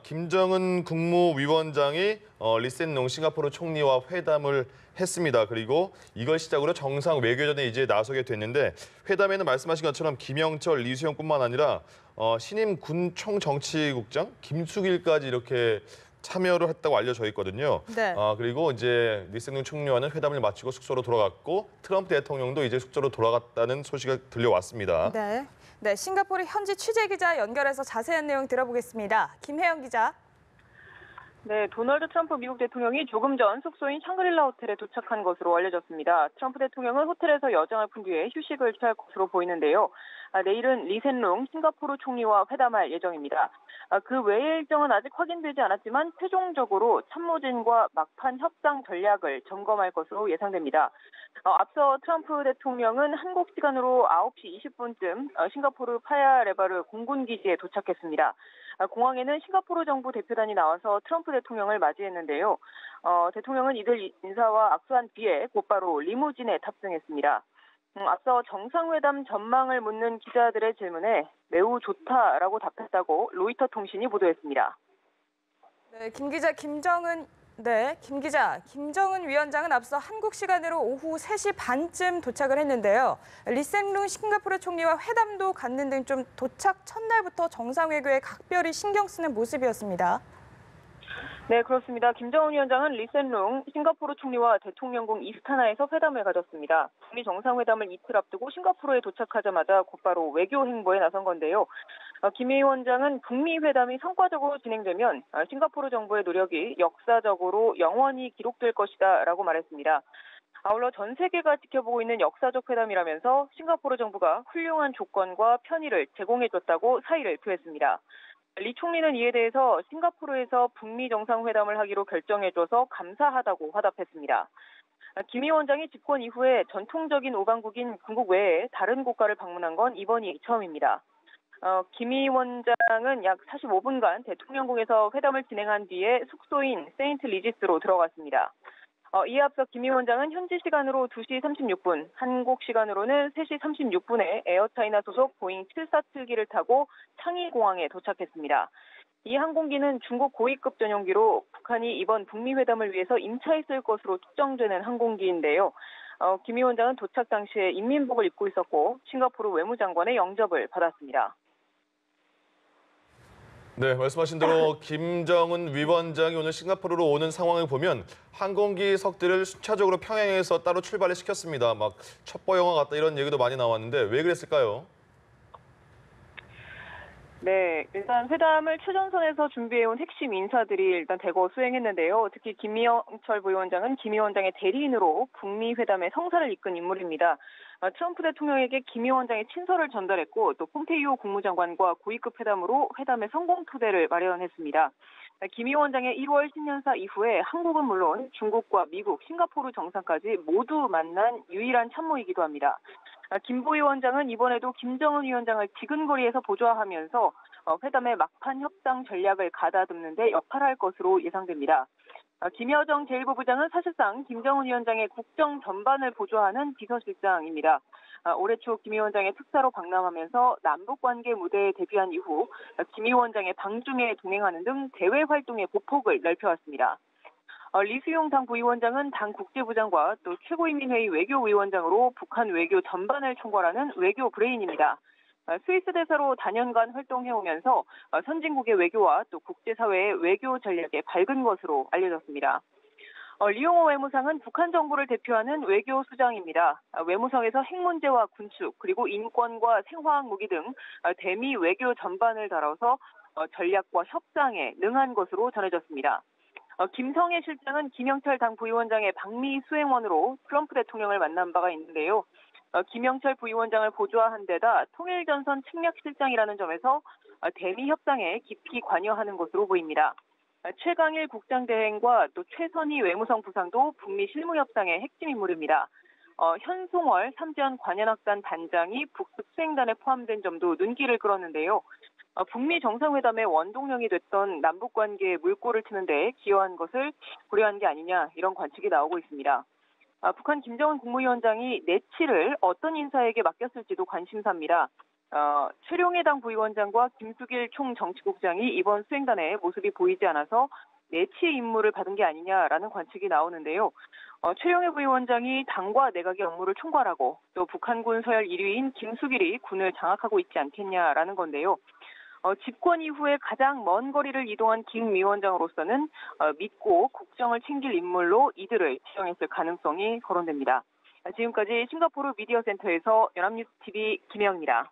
김정은 국무위원장이 리센롱 싱가포르 총리와 회담을 했습니다. 그리고 이걸 시작으로 정상 외교전에 이제 나서게 됐는데 회담에는 말씀하신 것처럼 김영철, 리수영뿐만 아니라 신임 군 총정치국장 김숙일까지 이렇게 참여를 했다고 알려져 있거든요. 네. 그리고 이제 리센롱 총리와는 회담을 마치고 숙소로 돌아갔고 트럼프 대통령도 이제 숙소로 돌아갔다는 소식이 들려왔습니다. 네. 네, 싱가포르 현지 취재 기자 연결해서 자세한 내용 들어보겠습니다. 김혜영 기자. 네, 도널드 트럼프 미국 대통령이 조금 전 숙소인 샹그릴라 호텔에 도착한 것으로 알려졌습니다. 트럼프 대통령은 호텔에서 여정을 푼 뒤에 휴식을 취할 것으로 보이는데요. 내일은 리센룽 싱가포르 총리와 회담할 예정입니다. 그 외의 일정은 아직 확인되지 않았지만 최종적으로 참모진과 막판 협상 전략을 점검할 것으로 예상됩니다. 앞서 트럼프 대통령은 한국 시간으로 9시 20분쯤 싱가포르 파야레바르 공군기지에 도착했습니다. 공항에는 싱가포르 정부 대표단이 나와서 트럼프 대통령을 맞이했는데요. 대통령은 이들 인사와 악수한 뒤에 곧바로 리무진에 탑승했습니다. 앞서 정상회담 전망을 묻는 기자들의 질문에 매우 좋다라고 답했다고 로이터 통신이 보도했습니다. 네, 김 기자, 김정은 위원장은 앞서 한국 시간으로 오후 3시 반쯤 도착을 했는데요. 리센룽 싱가포르 총리와 회담도 갖는 등 좀 도착 첫날부터 정상외교에 각별히 신경 쓰는 모습이었습니다. 네, 그렇습니다. 김정은 위원장은 리센룽 싱가포르 총리와 대통령궁 이스타나에서 회담을 가졌습니다. 북미 정상회담을 이틀 앞두고 싱가포르에 도착하자마자 곧바로 외교 행보에 나선 건데요. 김 위원장은 북미 회담이 성과적으로 진행되면 싱가포르 정부의 노력이 역사적으로 영원히 기록될 것이다라고 말했습니다. 아울러 전 세계가 지켜보고 있는 역사적 회담이라면서 싱가포르 정부가 훌륭한 조건과 편의를 제공해줬다고 사의를 표했습니다. 리 총리는 이에 대해서 싱가포르에서 북미 정상회담을 하기로 결정해줘서 감사하다고 화답했습니다. 김 위원장이 집권 이후에 전통적인 오방국인 중국 외에 다른 국가를 방문한 건 이번이 처음입니다. 김 위원장은 약 45분간 대통령궁에서 회담을 진행한 뒤에 숙소인 세인트 리지스로 들어갔습니다. 이에 앞서 김 위원장은 현지 시간으로 2시 36분, 한국 시간으로는 3시 36분에 에어차이나 소속 보잉 747기를 타고 창의공항에 도착했습니다. 이 항공기는 중국 고위급 전용기로 북한이 이번 북미 회담을 위해서 임차했을 것으로 추정되는 항공기인데요. 김 위원장은 도착 당시에 인민복을 입고 있었고 싱가포르 외무장관의 영접을 받았습니다. 네, 말씀하신 대로 김정은 위원장이 오늘 싱가포르로 오는 상황을 보면 항공기석들을 순차적으로 평양에서 따로 출발을 시켰습니다. 막 첩보 영화 같다 이런 얘기도 많이 나왔는데 왜 그랬을까요? 네, 일단 회담을 최전선에서 준비해온 핵심 인사들이 일단 대거 수행했는데요. 특히 김영철 부위원장은 김 위원장의 대리인으로 북미 회담의 성사를 이끈 인물입니다. 트럼프 대통령에게 김 위원장의 친서를 전달했고 또 폼페이오 국무장관과 고위급 회담으로 회담의 성공 토대를 마련했습니다. 김 위원장의 1월 신년사 이후에 한국은 물론 중국과 미국, 싱가포르 정상까지 모두 만난 유일한 참모이기도 합니다. 김 부위원장은 이번에도 김정은 위원장을 지근거리에서 보좌하면서 회담의 막판 협상 전략을 가다듬는 데 역할할 것으로 예상됩니다. 김여정 제1부부장은 사실상 김정은 위원장의 국정 전반을 보좌하는 비서실장입니다. 올해 초 김 위원장의 특사로 방남하면서 남북관계 무대에 데뷔한 이후 김 위원장의 방중에 동행하는 등 대외 활동의 보폭을 넓혀왔습니다. 리수용 당 부위원장은 당 국제부장과 또 최고인민회의 외교위원장으로 북한 외교 전반을 총괄하는 외교 브레인입니다. 스위스 대사로 다년간 활동해오면서 선진국의 외교와 또 국제사회의 외교 전략에 밝은 것으로 알려졌습니다. 리용호 외무상은 북한 정부를 대표하는 외교수장입니다. 외무성에서 핵 문제와 군축 그리고 인권과 생화학 무기 등 대미 외교 전반을 다뤄서 전략과 협상에 능한 것으로 전해졌습니다. 김성애 실장은 김영철 당 부위원장의 방미 수행원으로 트럼프 대통령을 만난 바가 있는데요. 김영철 부위원장을 보좌한 데다 통일전선 측략실장이라는 점에서 대미 협상에 깊이 관여하는 것으로 보입니다. 최강일 국장대행과 또 최선희 외무성 부상도 북미 실무협상의 핵심 인물입니다. 현송월 삼지연 관현악단 단장이 북측 수행단에 포함된 점도 눈길을 끌었는데요. 북미 정상회담의 원동력이 됐던 남북관계에 물꼬를 트는 데 기여한 것을 고려한 게 아니냐 이런 관측이 나오고 있습니다. 북한 김정은 국무위원장이 내치를 어떤 인사에게 맡겼을지도 관심사입니다. 최룡해당 부위원장과 김수길 총정치국장이 이번 수행단에 모습이 보이지 않아서 내치의 임무를 받은 게 아니냐라는 관측이 나오는데요. 최룡해 부위원장이 당과 내각의 업무를 총괄하고 또 북한군 서열 1위인 김수길이 군을 장악하고 있지 않겠냐라는 건데요. 집권 이후에 가장 먼 거리를 이동한 김 위원장으로서는 믿고 국정을 챙길 인물로 이들을 지정했을 가능성이 거론됩니다. 지금까지 싱가포르 미디어 센터에서 연합뉴스 TV 김혜영입니다.